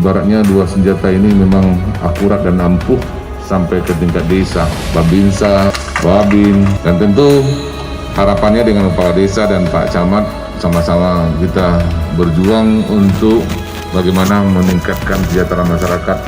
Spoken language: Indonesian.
ibaratnya dua senjata ini memang akurat dan ampuh sampai ke tingkat desa, Babinsa, Babin, dan tentu harapannya dengan Kepala Desa dan Pak Camat sama-sama kita berjuang untuk bagaimana meningkatkan kesejahteraan masyarakat